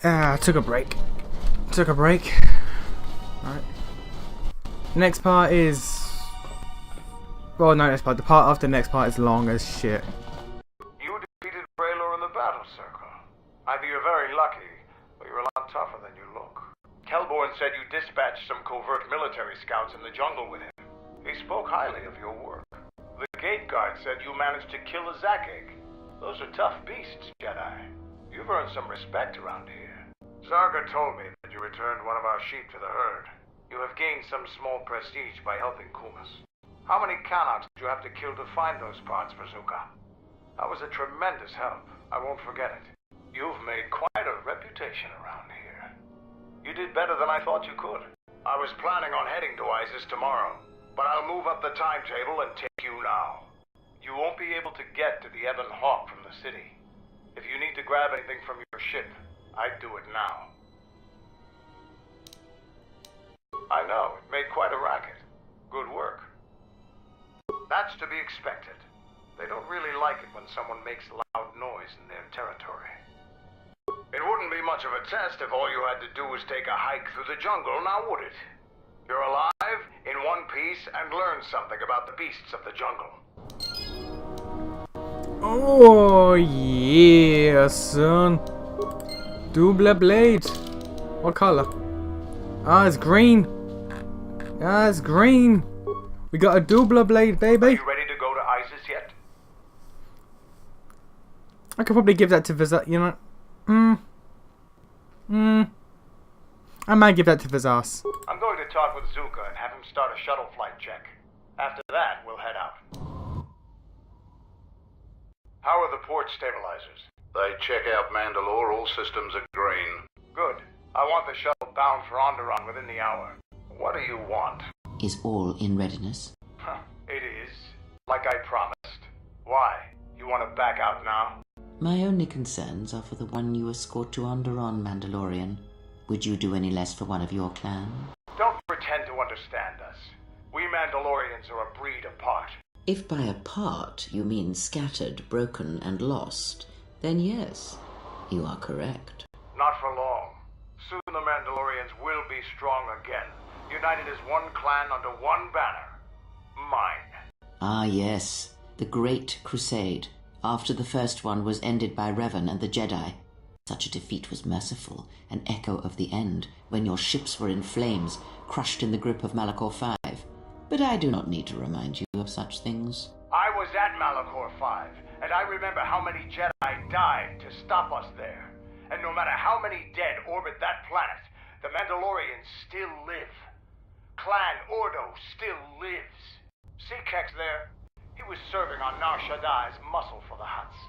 Took a break. Alright. Next part is... Well, no, next part. The part after the next part is long as shit. You defeated Braylor in the battle circle. Either you're very lucky, or you're a lot tougher than you look. Kelborn said you dispatched some covert military scouts in the jungle with him. He spoke highly of your work. The gate guard said you managed to kill a Zakek. Those are tough beasts, Jedi. You've earned some respect around here. Zarga told me that you returned one of our sheep to the herd. You have gained some small prestige by helping Kumas. How many Kanaks did you have to kill to find those parts for Zuka? That was a tremendous help. I won't forget it. You've made quite a reputation around here. You did better than I thought you could. I was planning on heading to Isis tomorrow, but I'll move up the timetable and take you now. You won't be able to get to the Ebon Hawk from the city. If you need to grab anything from your ship, I'd do it now. I know, it made quite a racket. Good work. That's to be expected. They don't really like it when someone makes loud noise in their territory. It wouldn't be much of a test if all you had to do was take a hike through the jungle, now would it? You're alive, in one piece, and learn something about the beasts of the jungle. Oh yeah, son. Double blade. What color? It's green. It's green. We got a double blade, baby. Are you ready to go to Isis yet? I could probably give that to Vizar, you know. I might give that to Vizas. I'm going to talk with Zuka and have him start a shuttle flight check. After that, we'll head out. How are the port stabilizers? They check out Mandalore, all systems are green. Good. I want the shuttle bound for Onderon within the hour. What do you want? Is all in readiness? It is. Like I promised. Why? You want to back out now? My only concerns are for the one you escort to Onderon, Mandalorian. Would you do any less for one of your clan? Don't pretend to understand us. We Mandalorians are a breed apart. If by apart you mean scattered, broken, and lost, then yes, you are correct. Not for long. Soon the Mandalorians will be strong again, united as one clan under one banner. Mine. Ah yes, the Great Crusade, after the first one was ended by Revan and the Jedi. Such a defeat was merciful, an echo of the end, when your ships were in flames, crushed in the grip of Malachor V. But I do not need to remind you of such things. I was at Malachor V, and I remember how many Jedi died to stop us there. And no matter how many dead orbit that planet, the Mandalorians still live. Clan Ordo still lives. See Kex there? He was serving on Nar Shaddai's muscle for the Hutts.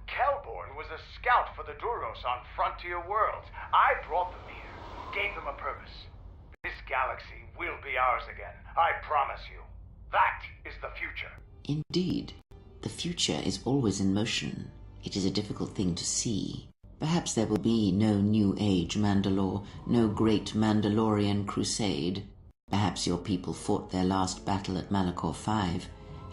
Kelborn was a scout for the Duros on Frontier Worlds. I brought them here, gave them a purpose. This galaxy will be ours again, I promise you. That is the future. Indeed. The future is always in motion. It is a difficult thing to see. Perhaps there will be no New Age Mandalore, no great Mandalorian crusade. Perhaps your people fought their last battle at Malachor V,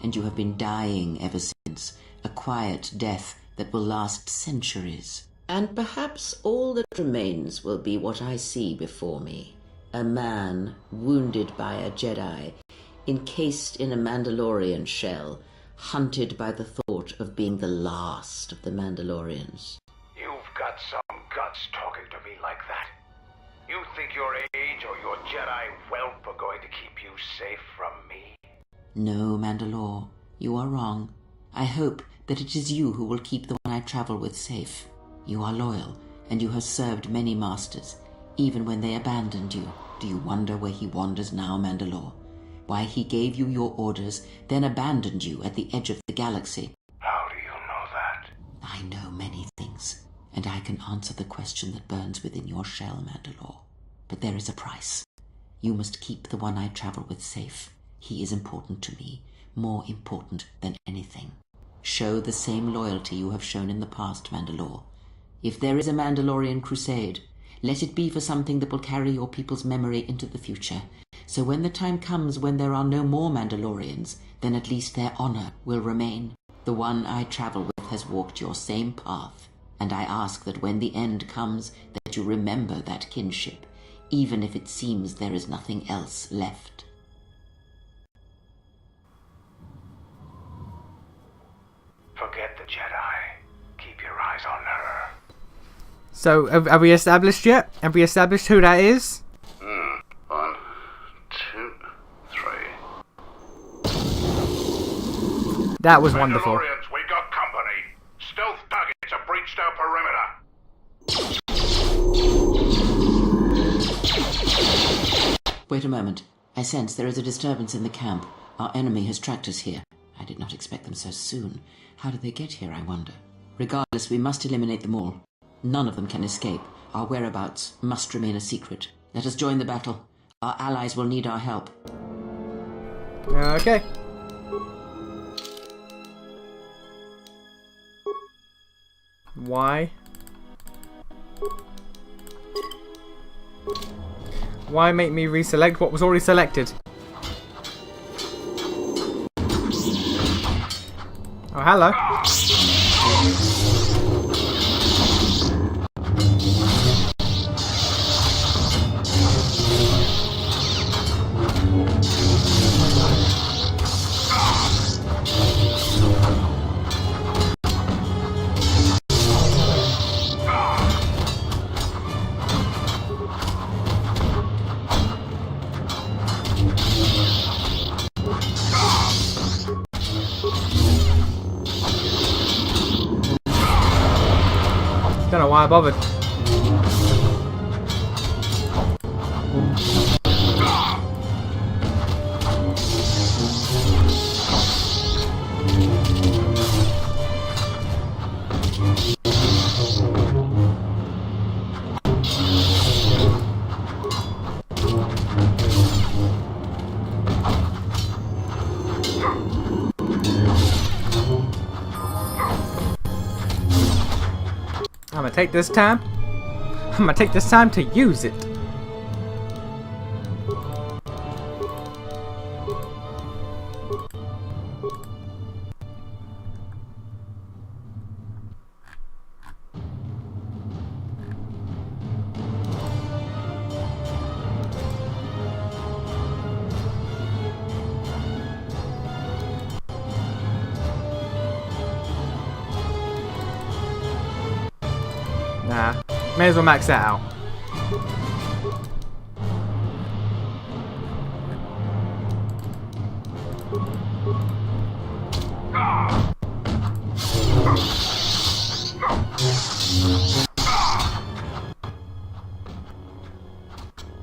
and you have been dying ever since, a quiet death that will last centuries. And perhaps all that remains will be what I see before me. A man wounded by a Jedi, encased in a Mandalorian shell, hunted by the thought of being the last of the Mandalorians. You've got some guts talking to me like that. You think your age or your Jedi whelp are going to keep you safe from me? No, Mandalore, you are wrong. I hope that it is you who will keep the one I travel with safe. You are loyal, and you have served many masters, even when they abandoned you. Do you wonder where he wanders now, Mandalore? Why he gave you your orders, then abandoned you at the edge of the galaxy? How do you know that? I know many things, and I can answer the question that burns within your shell, Mandalore. But there is a price. You must keep the one I travel with safe. He is important to me, more important than anything. Show the same loyalty you have shown in the past, Mandalore. If there is a Mandalorian crusade, let it be for something that will carry your people's memory into the future. So when the time comes when there are no more Mandalorians, then at least their honor will remain. The one I travel with has walked your same path, and I ask that when the end comes, that to remember that kinship, even if it seems there is nothing else left. Forget the Jedi. Keep your eyes on her. So, have we established yet? Have we established who that is? 1, 2, 3. That was wonderful. Mandalorians, we got company. Stealth targets have breached our perimeter. Wait a moment. I sense there is a disturbance in the camp. Our enemy has tracked us here. I did not expect them so soon. How did they get here, I wonder? Regardless, we must eliminate them all. None of them can escape. Our whereabouts must remain a secret. Let us join the battle. Our allies will need our help. Okay. Why? Why make me reselect what was already selected? Oh, hello. Don't know why I bothered. I'm gonna take this time. I'm gonna take this time to use it. Nah, may as well max that out.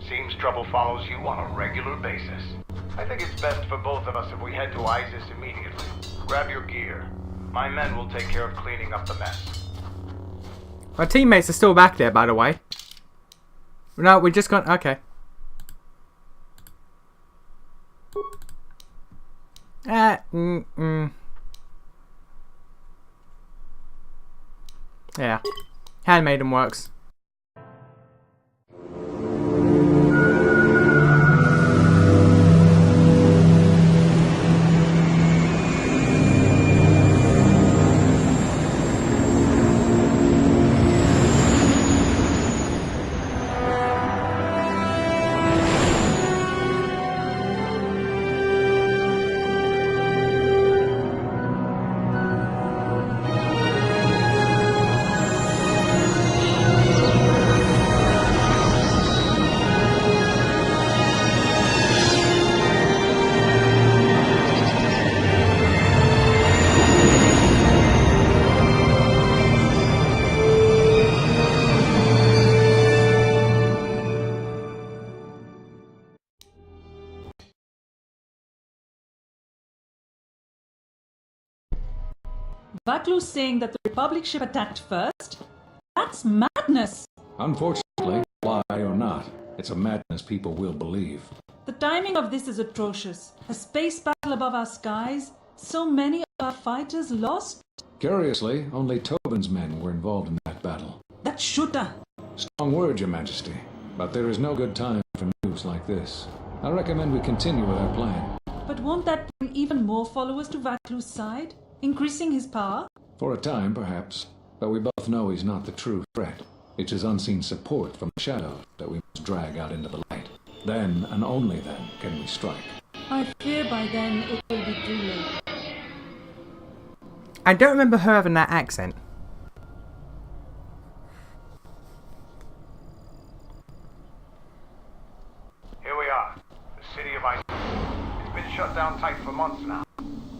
Seems trouble follows you on a regular basis. I think it's best for both of us if we head to ISIS immediately. Grab your gear. My men will take care of cleaning up the mess. My teammates are still back there, by the way. No, we just got... Okay. Yeah. Handmaiden works. Vaklu's saying that the Republic ship attacked first? That's madness! Unfortunately, lie or not, it's a madness people will believe. The timing of this is atrocious. A space battle above our skies, so many of our fighters lost? Curiously, only Tobin's men were involved in that battle. That shooter! Strong word, Your Majesty, but there is no good time for news like this. I recommend we continue with our plan. But won't that bring even more followers to Vaklu's side? Increasing his power? For a time, perhaps, but we both know he's not the true threat. It is unseen support from the shadows that we must drag out into the light. Then, and only then, can we strike. I fear by then it will be too late. I don't remember her having that accent. Here we are, the city of IsNation. It's been shut down tight for months now.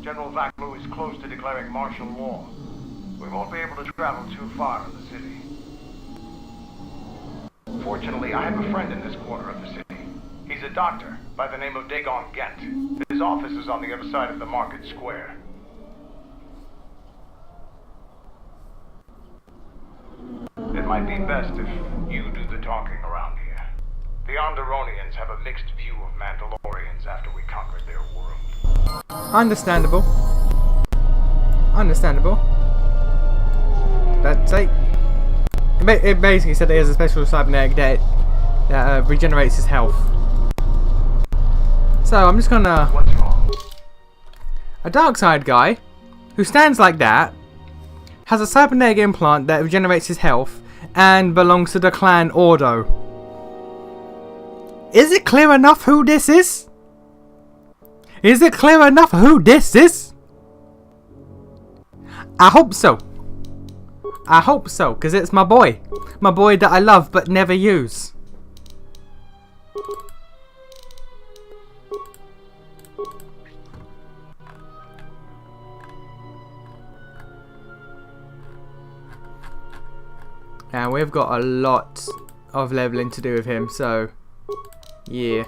General Vaklu is close to declaring martial law. We won't be able to travel too far in the city. Fortunately, I have a friend in this corner of the city. He's a doctor by the name of Dagon Gent. His office is on the other side of the market square. It might be best if you do the talking around here. The Onderonians have a mixed view of Mandalorians after we conquered their world. Understandable. Understandable. That's like... It basically said that he has a special cybernetic that regenerates his health. So I'm just gonna... What's wrong? A dark side guy who stands like that has a cybernetic implant that regenerates his health and belongs to the clan Ordo. Is it clear enough who this is? Is it clear enough who this is? I hope so. I hope so, because it's my boy. My boy that I love but never use. And we've got a lot of leveling to do with him, so yeah.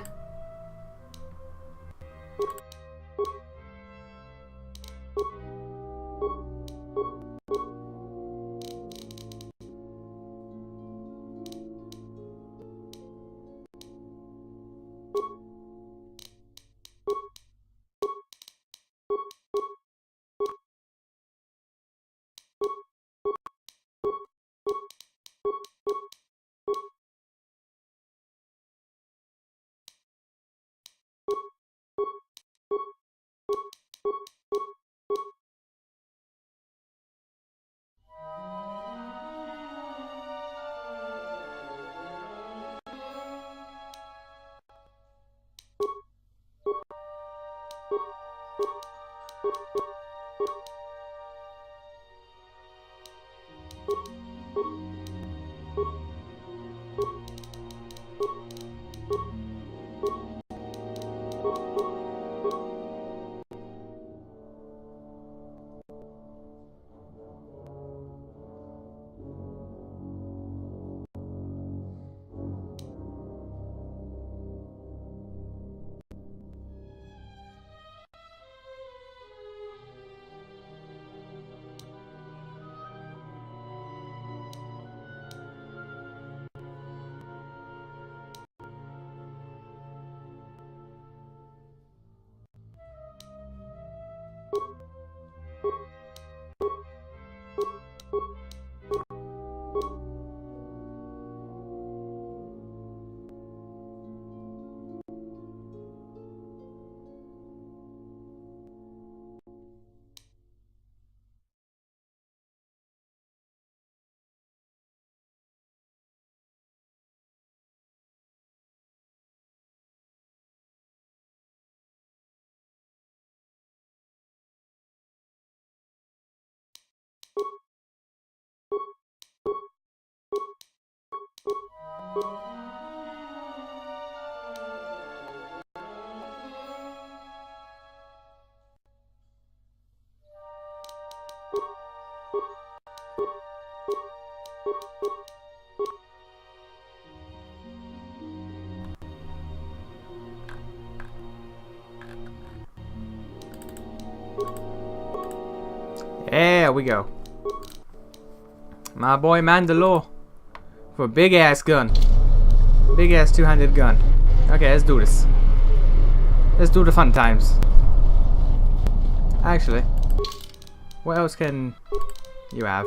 There we go. My boy Mandalore. For a big ass gun. Big ass two-handed gun. Okay, let's do this. Let's do the fun times. Actually, what else can you have?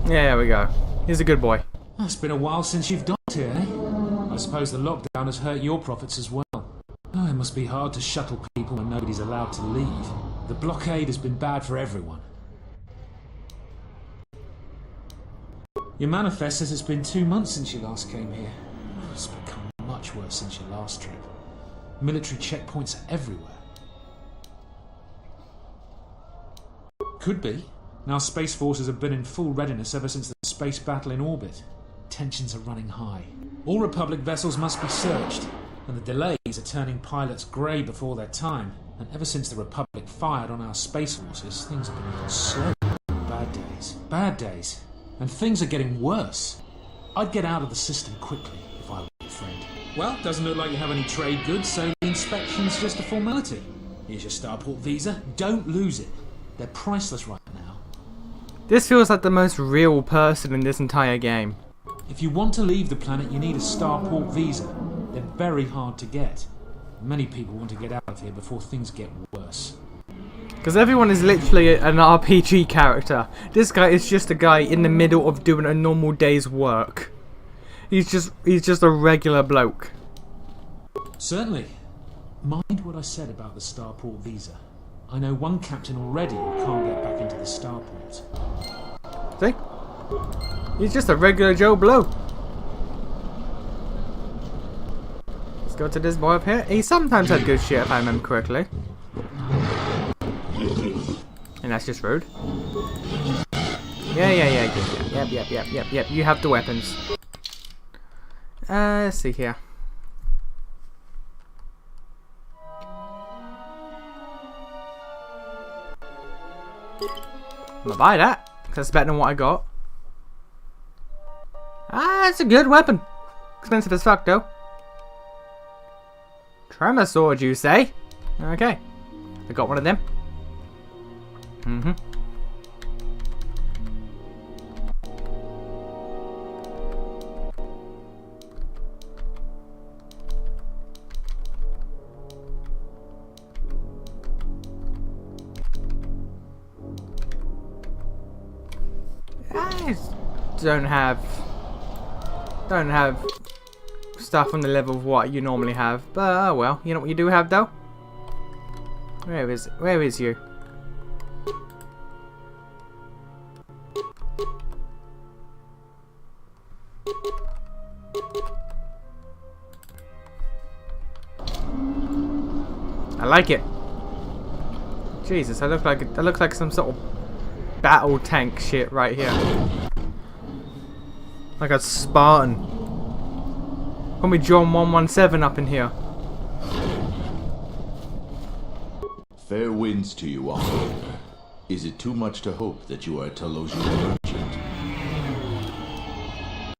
Yeah, there we go. He's a good boy. It's been a while since you've docked here, eh? I suppose the lockdown has hurt your profits as well. Oh, it must be hard to shuttle people when nobody's allowed to leave. The blockade has been bad for everyone. Your manifest says it's been 2 months since you last came here. It's become much worse since your last trip. Military checkpoints are everywhere. Could be. Our space forces have been in full readiness ever since the space battle in orbit. Tensions are running high. All Republic vessels must be searched, and the delays are turning pilots grey before their time. And ever since the Republic fired on our space forces, things have been going slow. Bad days. Bad days. And things are getting worse. I'd get out of the system quickly if I were your friend. Well, doesn't look like you have any trade goods, so the inspection's just a formality. Here's your starport visa. Don't lose it. They're priceless right now. This feels like the most real person in this entire game. If you want to leave the planet, you need a starport visa. They're very hard to get. Many people want to get out of here before things get worse. Because everyone is literally an RPG character. This guy is just a guy in the middle of doing a normal day's work. He's just a regular bloke. Certainly. Mind what I said about the starport visa. I know one captain already who can't get back into the starport. See? He's just a regular Joe Blow. Let's go to this boy up here. He sometimes had good shit if I remember correctly. And that's just rude. Yeah. Yep. You have the weapons. Let's see here. I'm gonna buy that, because it's better than what I got. Ah, it's a good weapon. Expensive as fuck, though. Tremor sword, you say? Okay. I got one of them. I don't have stuff on the level of what you normally have, but oh well. You know what you do have though? Where is you? I like it. Jesus, I look like some sort of battle tank shit right here. Like a Spartan. Call me John 117 up in here. Fair winds to you, Onderon. Is it too much to hope that you are a Telosian merchant?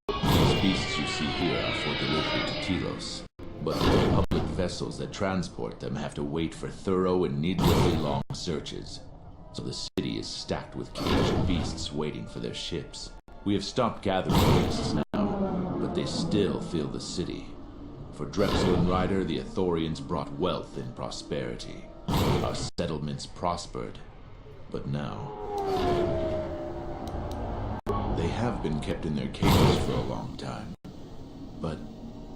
These beasts you see here are for delivery to Telos, but the Republic vessels that transport them have to wait for thorough and needlessly long searches. So the city is stacked with caged beasts waiting for their ships. We have stopped gathering beasts now, but they still fill the city. For Drexel and Ryder, the Ithorians brought wealth and prosperity. Our settlements prospered, but now they have been kept in their cages for a long time. But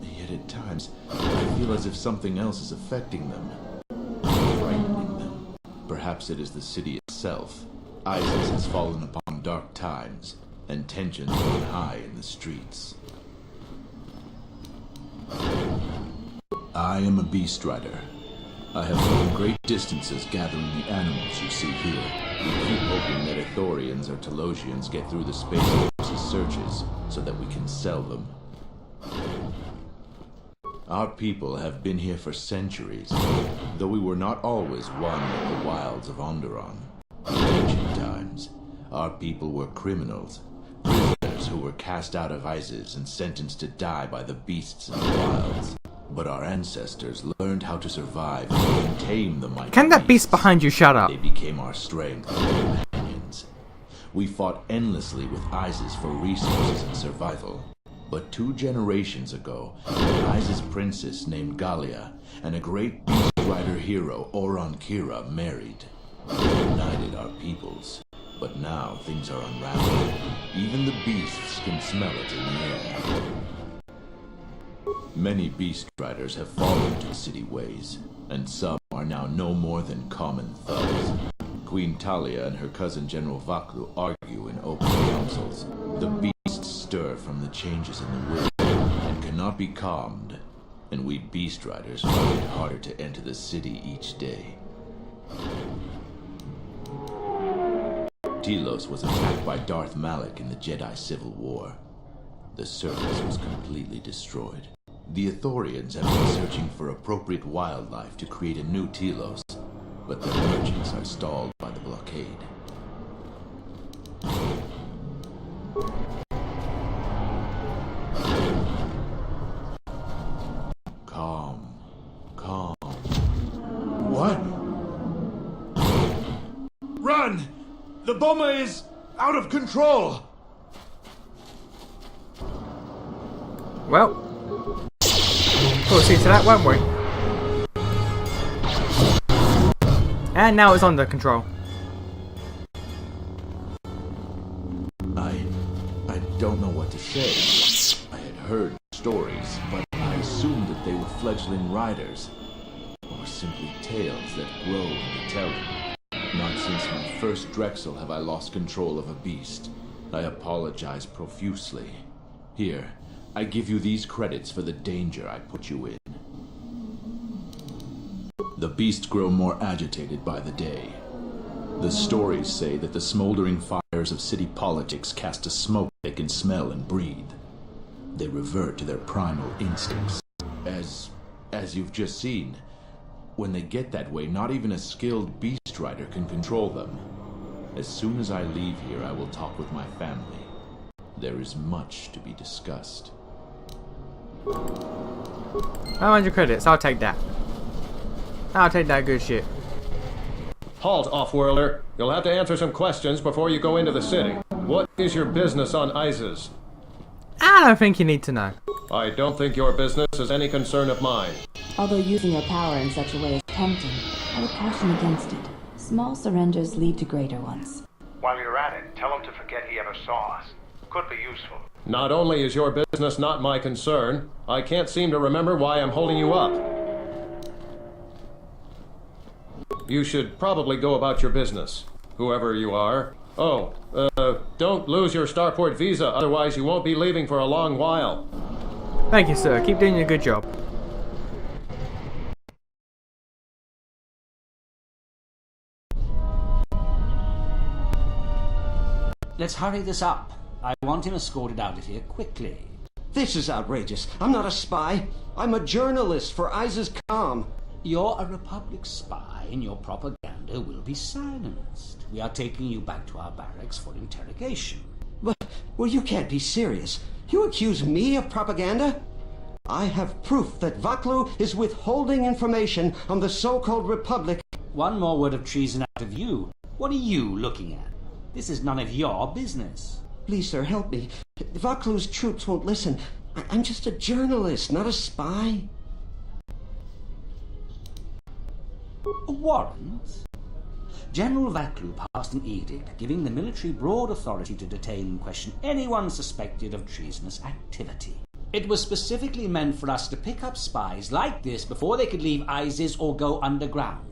yet at times, I feel as if something else is affecting them, frightening them. Perhaps it is the city itself. ISIS has fallen upon dark times, and tensions run high in the streets. I am a beast rider. I have flown great distances gathering the animals you see here. We keep hoping that Ithorians or Telosians get through the Space Force's searches so that we can sell them. Our people have been here for centuries, though we were not always one with the wilds of Onderon. In ancient times, our people were criminals, prisoners who were cast out of ISIS and sentenced to die by the beasts in the wilds. But our ancestors learned how to survive and tame the mighty Can that beast behind you shut up? They became our strength and companions. we fought endlessly with ISIS for resources and survival. But 2 generations ago, an ISIS princess named Galia and a great beast rider hero, Onderon married. They united our peoples. But now things are unraveling. Even the beasts can smell it in the air. Many beast riders have fallen to city ways, and some are now no more than common thugs. Queen Talia and her cousin General Vaklu argue in open councils. The beasts stir from the changes in the world and cannot be calmed, and we beast riders find it harder to enter the city each day. Telos was attacked by Darth Malak in the Jedi Civil War. The surface was completely destroyed. The Ithorians have been searching for appropriate wildlife to create a new Telos, but their merchants are stalled by the blockade. Calm. What? Run! The bomber is out of control! Well, we'll see to that, won't we? And now it's under control. I don't know what to say. I had heard stories, but I assumed that they were fledgling riders, or simply tales that grow in the telling. Not since my first Drexel have I lost control of a beast. I apologize profusely. Here, I give you these credits for the danger I put you in. The beasts grow more agitated by the day. The stories say that the smoldering fires of city politics cast a smoke they can smell and breathe. They revert to their primal instincts. As you've just seen, when they get that way, not even a skilled beast rider can control them. As soon as I leave here, I will talk with my family. There is much to be discussed. 500 credits, I'll take that. I'll take that good shit. Halt, off-worlder. You'll have to answer some questions before you go into the city. What is your business on Isis? I don't think you need to know. I don't think your business is any concern of mine. Although using your power in such a way is tempting, I would caution against it. Small surrenders lead to greater ones. While you're at it, tell him to forget he ever saw us. Could be useful. Not only is your business not my concern, I can't seem to remember why I'm holding you up. You should probably go about your business, whoever you are. Oh, don't lose your Starport visa, otherwise you won't be leaving for a long while. Thank you, sir. Keep doing your good job. Let's hurry this up. I want him escorted out of here quickly. This is outrageous. I'm not a spy. I'm a journalist for IsisCom. You're a Republic spy, and your propaganda will be silenced. We are taking you back to our barracks for interrogation. But, well, you can't be serious. You accuse me of propaganda? I have proof that Vaklu is withholding information on the so-called Republic. One more word of treason out of you. What are you looking at? This is none of your business. Please, sir, help me. Vaklu's troops won't listen. I'm just a journalist, not a spy. A warrant? General Vaklu passed an edict giving the military broad authority to detain and question anyone suspected of treasonous activity. It was specifically meant for us to pick up spies like this before they could leave ISIS or go underground.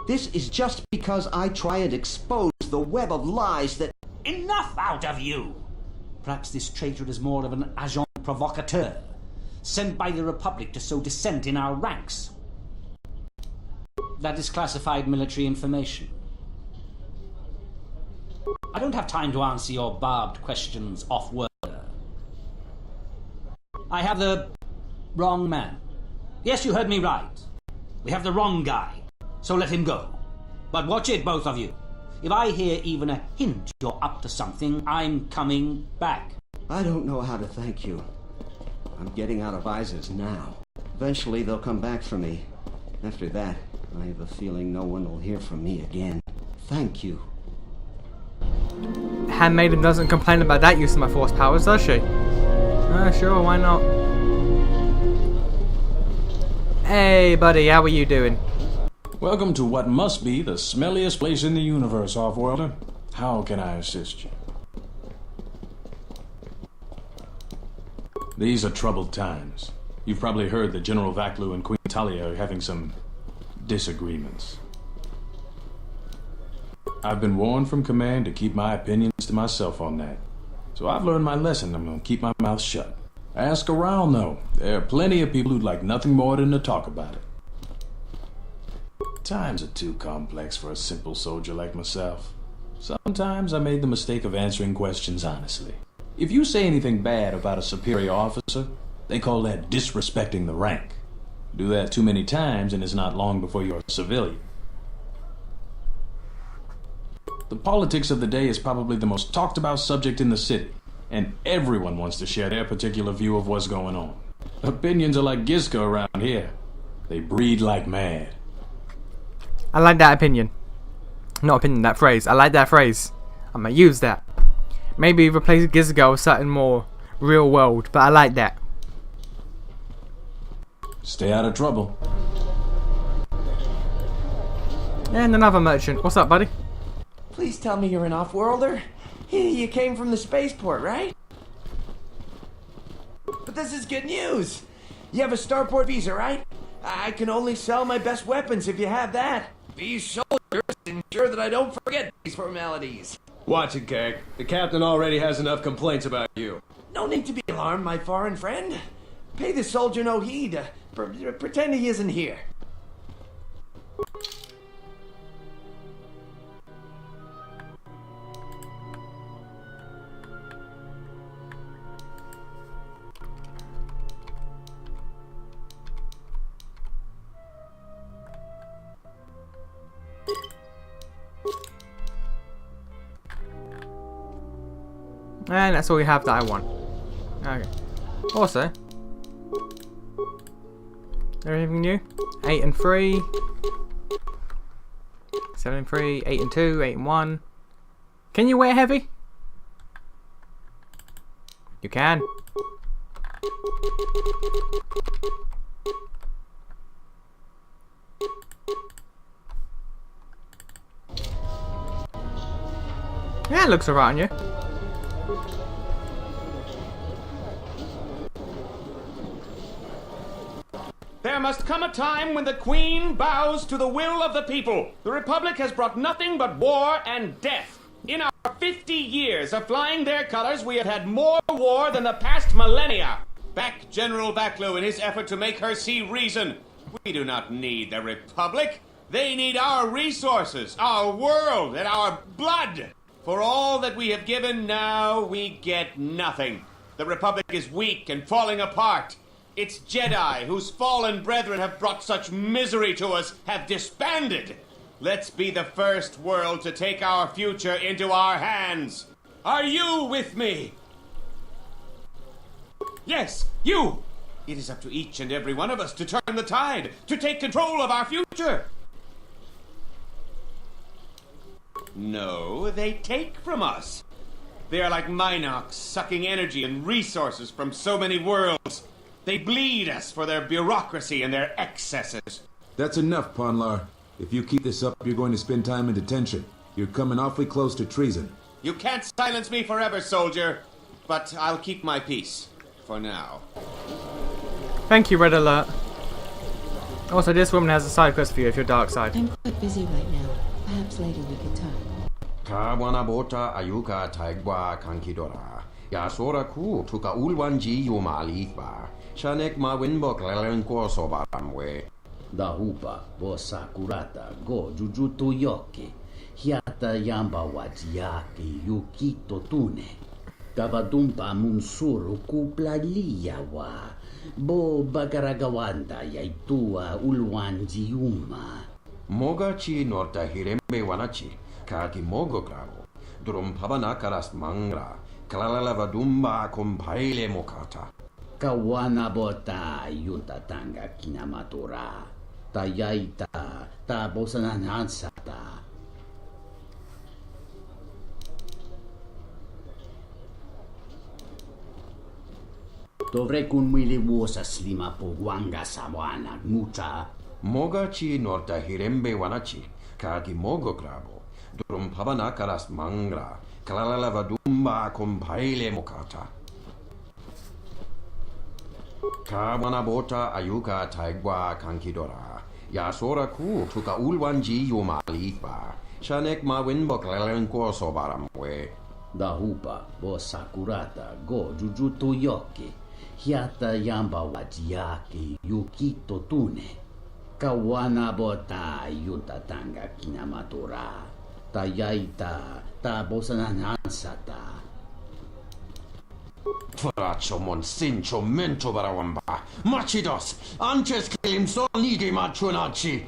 This is just because I try and expose the web of lies that... Enough out of you! Perhaps this traitor is more of an agent provocateur, sent by the Republic to sow dissent in our ranks. That is classified military information. I don't have time to answer your barbed questions off-worlder. I have the wrong man. Yes, you heard me right. We have the wrong guy. So let him go. But watch it, both of you. If I hear even a hint you're up to something, I'm coming back. I don't know how to thank you. I'm getting out of ISIS now. Eventually they'll come back for me. After that, I have a feeling no one will hear from me again. Thank you. Handmaiden doesn't complain about that use of my force powers, does she? Sure, why not? Hey, buddy, how are you doing? Welcome to what must be the smelliest place in the universe, Offworlder. How can I assist you? These are troubled times. You've probably heard that General Vaklu and Queen Talia are having some disagreements. I've been warned from command to keep my opinions to myself on that. So I've learned my lesson. I'm going to keep my mouth shut. Ask around, though. There are plenty of people who'd like nothing more than to talk about it. Times are too complex for a simple soldier like myself. Sometimes I made the mistake of answering questions honestly. If you say anything bad about a superior officer, they call that disrespecting the rank. Do that too many times and it's not long before you're a civilian. The politics of the day is probably the most talked about subject in the city, and everyone wants to share their particular view of what's going on. Opinions are like Gisco around here. They breed like mad. I like that opinion. Not opinion, that phrase. I like that phrase. I'm gonna use that. Maybe replace Gisco with something more real world, but I like that. Stay out of trouble. And another merchant. What's up, buddy? Please tell me you're an off-worlder. You came from the spaceport, right? But this is good news. You have a starport visa, right? I can only sell my best weapons if you have that. These soldiers ensure that I don't forget these formalities. Watch it, Keg. The captain already has enough complaints about you. No need to be alarmed, my foreign friend. Pay the soldier no heed. Pretend he isn't here. And that's all we have that I want. Okay. Also, everything new? 8 and 3, 7 and 3, 8 and 2, 8 and 1. Can you wear heavy? You can. Yeah, it looks alright on you. There must come a time when the Queen bows to the will of the people. The Republic has brought nothing but war and death. In our 50 years of flying their colors, we have had more war than the past millennia. Back General Vaklu in his effort to make her see reason. We do not need the Republic. They need our resources, our world, and our blood. For all that we have given, now we get nothing. The Republic is weak and falling apart. Its Jedi, whose fallen brethren have brought such misery to us, have disbanded. Let's be the first world to take our future into our hands. Are you with me? Yes, you! It is up to each and every one of us to turn the tide, to take control of our future. No, they take from us. They are like Minox, sucking energy and resources from so many worlds. They bleed us for their bureaucracy and their excesses. That's enough, Ponlar. If you keep this up, you're going to spend time in detention. You're coming awfully close to treason. You can't silence me forever, soldier. But I'll keep my peace. For now. Thank you, Red Alert. Also, this woman has a side quest for you if you're dark side. I'm quite busy right now. Perhaps later we could talk. Kawana bota ayuka taigwa kankidora. Yasora ku tuka ulwanji yumalifa. Shanek ma winbok lelenko sobaramwe. Dahupa bo sakurata go jujuto yoke. Hiata yamba watiaki yukito tune. Kavadumpa munsuru kuplalia wa. Bo bagaragawanda yaitua ulwanji yuma. Mogachi norta hirembe wanachi. Kaki mogo gravo. Durum pabana karas mangra. Kalalava dumba mokata. Kawana bota yuntatanga kinamatura. Tayaita, ta bosananansata. Dovrei kun muili vuosa slima po wanga sawana muta. Mogachi norta hirembe wanachi, kagi mogo krabo. Durum pabana karas mangra, kalala vadumba kompaile mokata. Kawana bota ayuka taigwa kankidora. Yasora ku tuka ulwanji yumalitba. Shanek ma winbok lelenko sobaramwe. Dahupa bo sakurata go jujuto yoke. Hiata yamba wajiyake yukito tune. Kawana bota yutatanga kinamatora. Tayaita ta bosananansata. Faracho monsincho mento barawamba. Machidos, antes que imsonigi machunachi.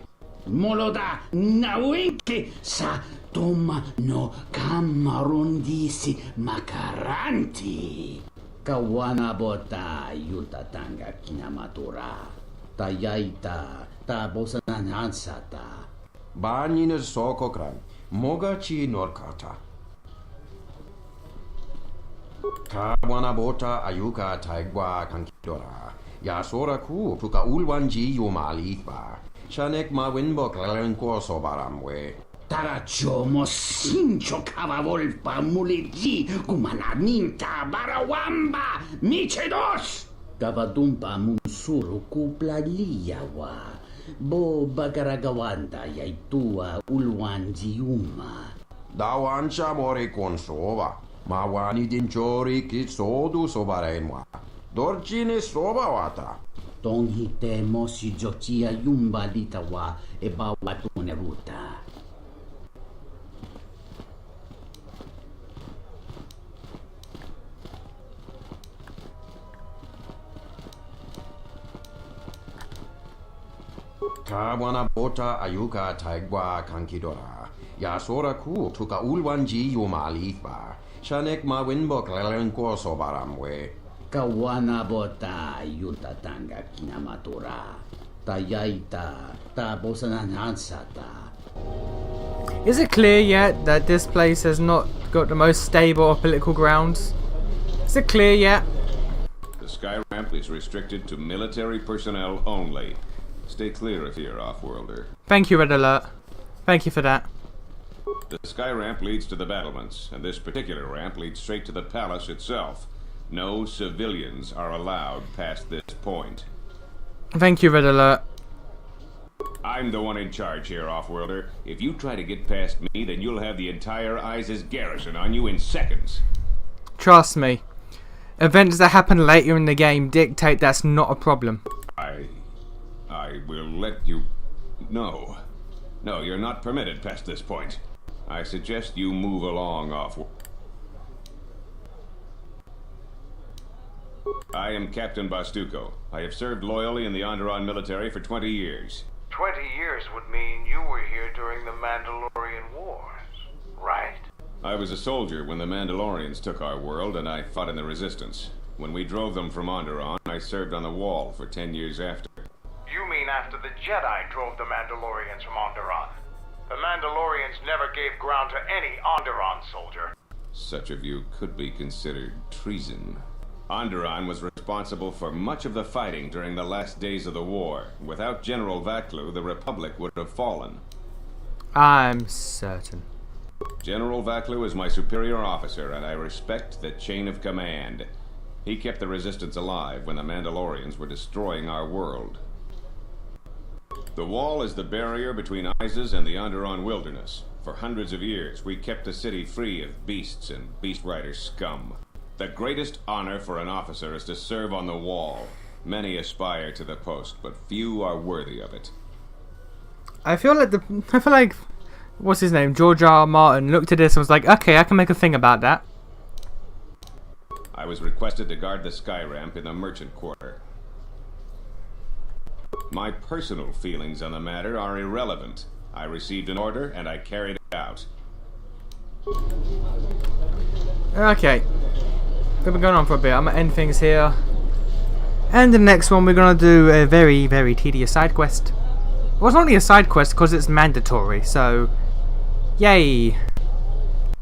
Moloda nawinki sa toma no kamarundisi makaranti. Kawana bota yutatanga kinamatora. Tayaita ta bosananansata. Banyin sokokran, mogachi norkata. Kawana bota ayuka taigwa kankidora. Yasora ku tuka ulwanji yumalitba. Shanek ma winbok lelenko sobaramwe. Tarachomo sincho kavavolpa muliti kumanaminta barawamba michedos. Davadumpa munsuru kuplaliyawa. Bo bagaragawanda yaitua ulwanjiuma. Dawancha more konsova. Mawani dinchori kitsodu sobarenwa. Dorchine sobawata. Tonghite mosi jotia yumba litawa e bawatune ruta. Kawana bota ayuka taigwa kankidora. Yasora ku tuka ulwanji yumalitba. Shanek ma winbok lelenko sobaramwe. Kawana bota yutatanga kinamatora. Tayaita ta bosananansata. Is it clear yet that this place has not got the most stable political grounds? Is it clear yet? The sky ramp is restricted to military personnel only. Stay clear of here, off-worlder. Thank you, Red Alert. Thank you for that. The sky ramp leads to the battlements, and this particular ramp leads straight to the palace itself. No civilians are allowed past this point. Thank you, Red Alert. I'm the one in charge here, off-worlder. If you try to get past me, then you'll have the entire ISIS garrison on you in seconds. Trust me. Events that happen later in the game dictate that's not a problem. I will let you... No. No, you're not permitted past this point. I suggest you move along, off... I am Captain Bastuco. I have served loyally in the Onderon military for 20 years. 20 years would mean you were here during the Mandalorian Wars, right? I was a soldier when the Mandalorians took our world, and I fought in the Resistance. When we drove them from Onderon, I served on the Wall for 10 years after. You mean after the Jedi drove the Mandalorians from Onderon? The Mandalorians never gave ground to any Onderon soldier. Such a view could be considered treason. Onderon was responsible for much of the fighting during the last days of the war. Without General Vaklu, the Republic would have fallen. I'm certain. General Vaklu is my superior officer, and I respect the chain of command. He kept the Resistance alive when the Mandalorians were destroying our world. The Wall is the barrier between ISIS and the Onderon wilderness. For hundreds of years, we kept the city free of beasts and beast rider scum. The greatest honor for an officer is to serve on the Wall. Many aspire to the post, but few are worthy of it. I feel like what's his name? George R. R. Martin looked at this and was like, okay, I can make a thing about that. I was requested to guard the sky ramp in the merchant quarter. My personal feelings on the matter are irrelevant. I received an order and I carried it out. Okay. We've been going on for a bit. I'm going to end things here. And the next one we're going to do a very, very tedious side quest. Well, it's not only a side quest because it's mandatory, so yay.